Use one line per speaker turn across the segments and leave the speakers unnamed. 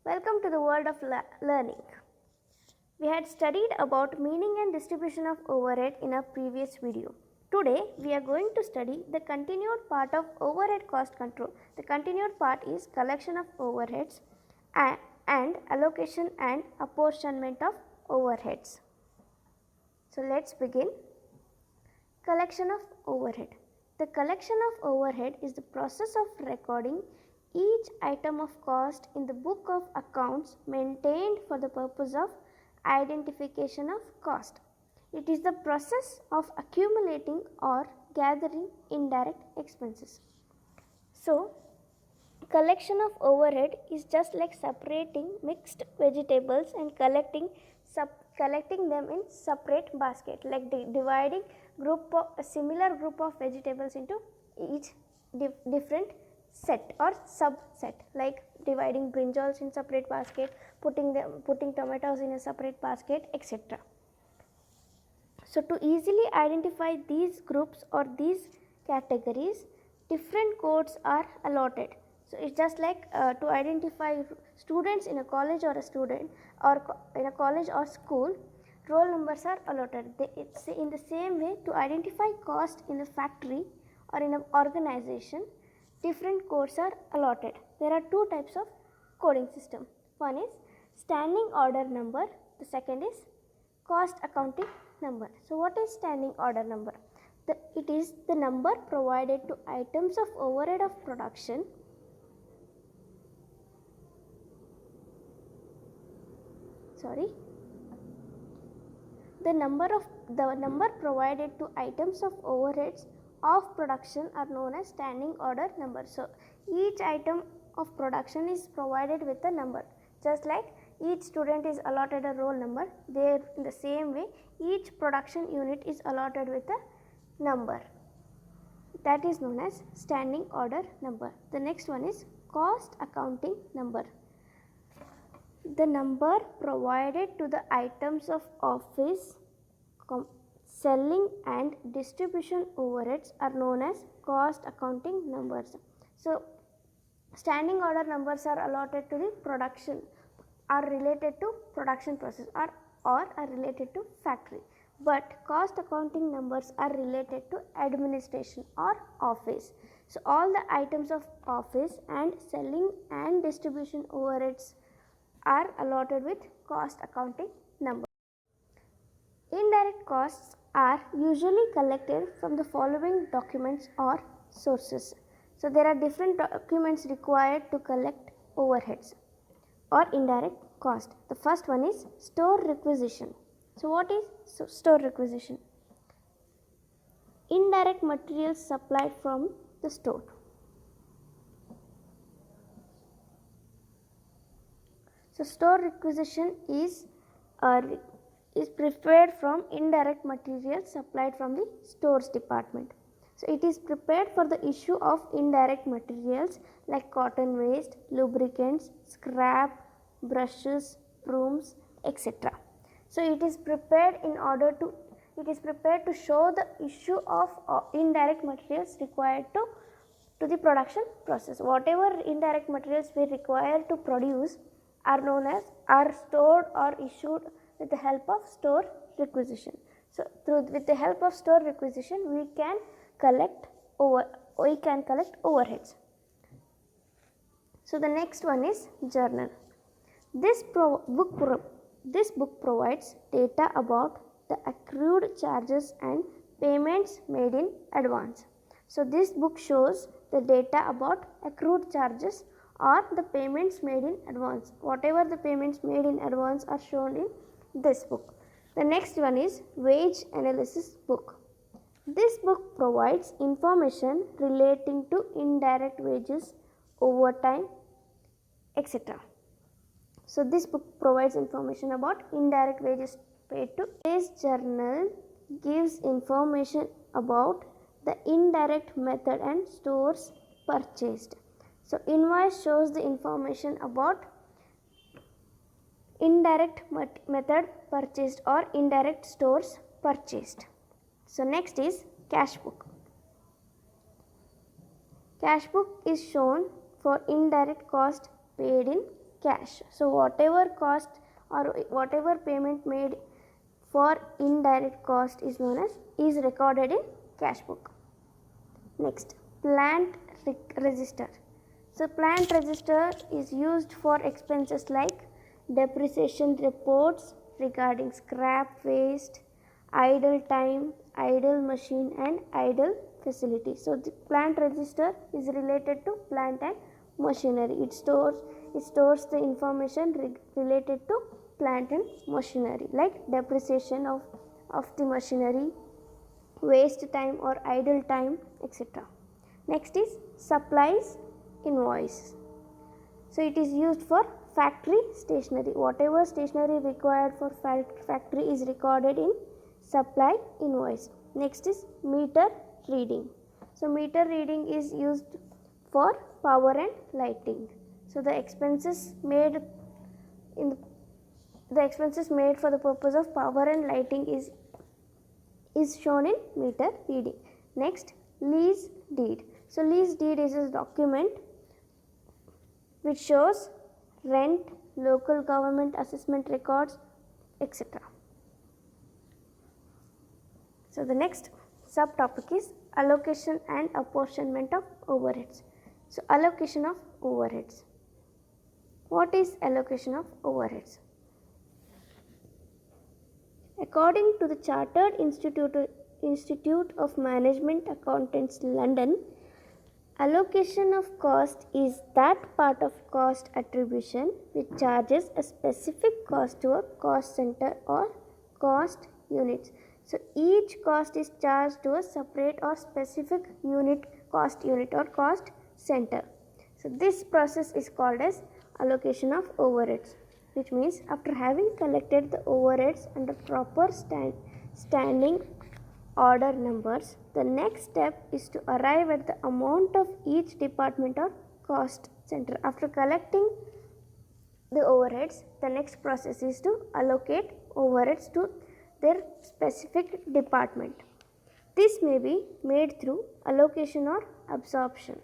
Welcome to the world of learning. We had studied about meaning and distribution of overhead in our previous video. Today we are going to study the continued part of overhead cost control. The continued part is collection of overheads and allocation and apportionment of overheads. So let's begin. Collection of overhead. The collection of overhead is the process of recording each item of cost in the book of accounts maintained for the purpose of identification of cost. It is the process of accumulating or gathering indirect expenses. So, collection of overhead is just like separating mixed vegetables and collecting them in separate basket, like dividing a similar group of vegetables into each different set or subset, like dividing brinjals in separate basket, putting tomatoes in a separate basket, etc. So to easily identify these groups or these categories, different codes are allotted. So it's just like to identify students in a college or in a college or school, roll numbers are allotted. It's in the same way to identify cost in a factory or in an organization, different codes are allotted. There are two types of coding system. One is standing order number, the second is cost accounting number. So what is standing order number? It is the number provided to items of overhead of production the number provided to items of overheads of production are known as standing order number. So each item of production is provided with a number, just like each student is allotted a roll number. There, in the same way, each production unit is allotted with a number, that is known as standing order number. The next one is cost accounting number. The number provided to the items of office, selling and distribution overheads are known as cost accounting numbers. So standing order numbers are allotted to the production, are related to production process or are related to factory, but cost accounting numbers are related to administration or office. So all the items of office and selling and distribution overheads are allotted with cost accounting number. Indirect costs are usually collected from the following documents or sources. So there are different documents required to collect overheads or indirect cost. The first one is store requisition. So what is store requisition? Indirect materials supplied from the store. So store requisition is prepared from indirect materials supplied from the stores department. So it is prepared for the issue of indirect materials like cotton waste, lubricants, scrap, brushes, brooms, etc. So it is prepared to show the issue of indirect materials required to the production process. Whatever indirect materials we require to produce are stored or issued with the help of store requisition. So with the help of store requisition we can collect overheads. So the next one is journal. This book provides data about the accrued charges and payments made in advance. So this book shows the data about accrued charges or the payments made in advance. Whatever the payments made in advance are shown in this book. The next one is wage analysis book. This book provides information relating to indirect wages, overtime, etc. So this book provides information about indirect wages paid to. This journal gives information about the indirect method and stores purchased. So invoice shows the information about indirect method purchased or indirect stores purchased. So next is cash book. Cash book is shown for indirect cost paid in cash. So whatever cost or whatever payment made for indirect cost is known as is recorded in cash book. Next, plant register. So plant register is used for expenses like depreciation reports regarding scrap waste, idle time, idle machine and idle facility. So the plant register is related to plant and machinery. It stores the information related to plant and machinery like depreciation of the machinery, waste time or idle time, etc. Next is supplies invoice. So it is used for factory stationery. Whatever stationery required for factory is recorded in supply invoice. Next is meter reading. So meter reading is used for power and lighting. So the expenses made for the purpose of power and lighting is shown in meter reading. Next, lease deed. So lease deed is a document which shows rent, local government assessment records, etc. So the next subtopic is allocation and apportionment of overheads. So allocation of overheads. What is allocation of overheads? According to the Chartered Institute of Management Accountants, London, allocation of cost is that part of cost attribution which charges a specific cost to a cost center or cost units. So each cost is charged to a separate or specific cost unit or cost center. So this process is called as allocation of overheads, which means after having collected the overheads under proper standing order numbers, the next step is to arrive at the amount of each department or cost center. After collecting the overheads, the next process is to allocate overheads to their specific department. This may be made through allocation or absorption.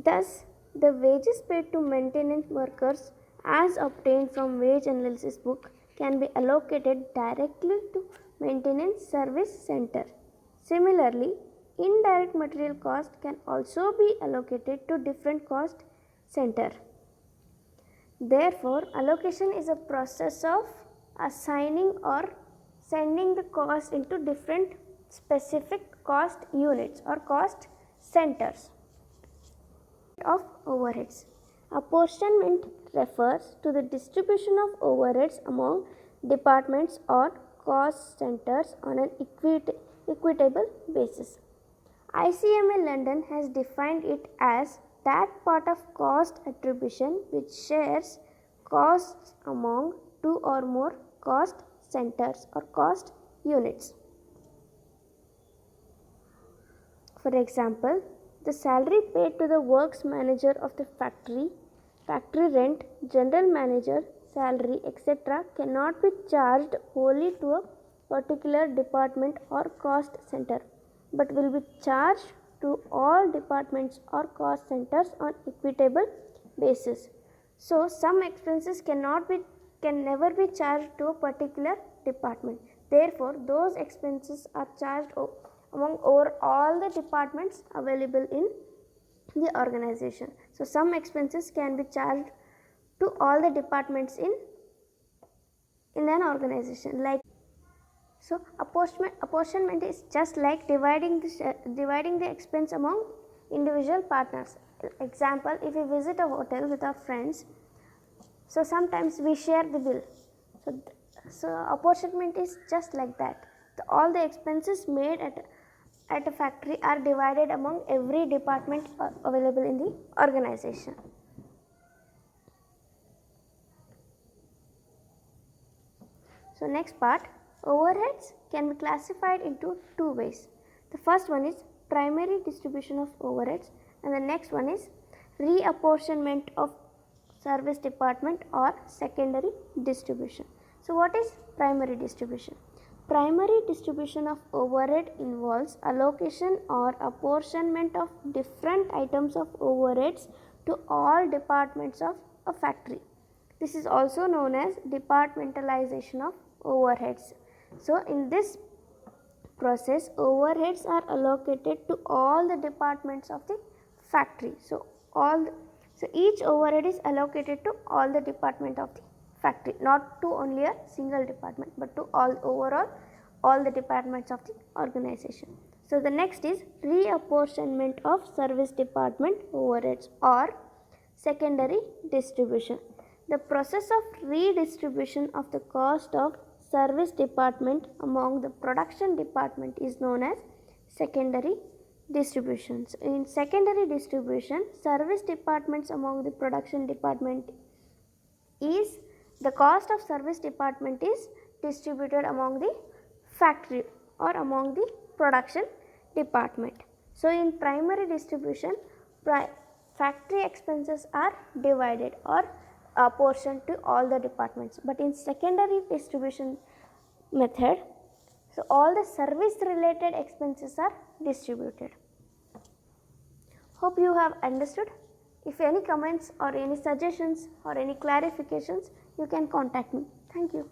Thus, the wages paid to maintenance workers as obtained from wage analysis book can be allocated directly to maintenance service center. Similarly, indirect material cost can also be allocated to different cost center. Therefore, allocation is a process of assigning or sending the cost into different specific cost units or cost centers. Of overheads. Apportionment refers to the distribution of overheads among departments or cost centers on an equitable basis. ICMA London has defined it as that part of cost attribution which shares costs among two or more cost centers or cost units. For example, the salary paid to the works manager of the factory rent, general manager salary, etc. cannot be charged wholly to a particular department or cost center, but will be charged to all departments or cost centers on equitable basis. So some expenses can never be charged to a particular department. Therefore, those expenses are charged among over all the departments available in the organization. So some expenses can be charged to all the departments in an organization. Like, so apportionment is just like dividing the expense among individual partners. Example, if we visit a hotel with our friends, so sometimes we share the bill. So apportionment is just like that. All the expenses made at a factory are divided among every department available in the organization. So next part, overheads can be classified into two ways. The first one is primary distribution of overheads and the next one is reapportionment of service department or secondary distribution. So what is primary distribution? Primary distribution of overhead involves allocation or apportionment of different items of overheads to all departments of a factory. This is also known as departmentalization of overheads. So in this process, overheads are allocated to all the departments of the factory. So each overhead is allocated to all the department of the factory, not to only a single department, but to overall all the departments of the organization. So the next is reapportionment of service department overheads or secondary distribution. The process of redistribution of the cost of service department among the production department is known as secondary distribution. So in secondary distribution, service departments among the production department is the cost of service department is distributed among the factory or among the production department. So in primary distribution, factory expenses are divided or portion to all the departments, but in secondary distribution method, so all the service related expenses are distributed. Hope you have understood. If any comments or any suggestions or any clarifications, you can contact me. Thank you.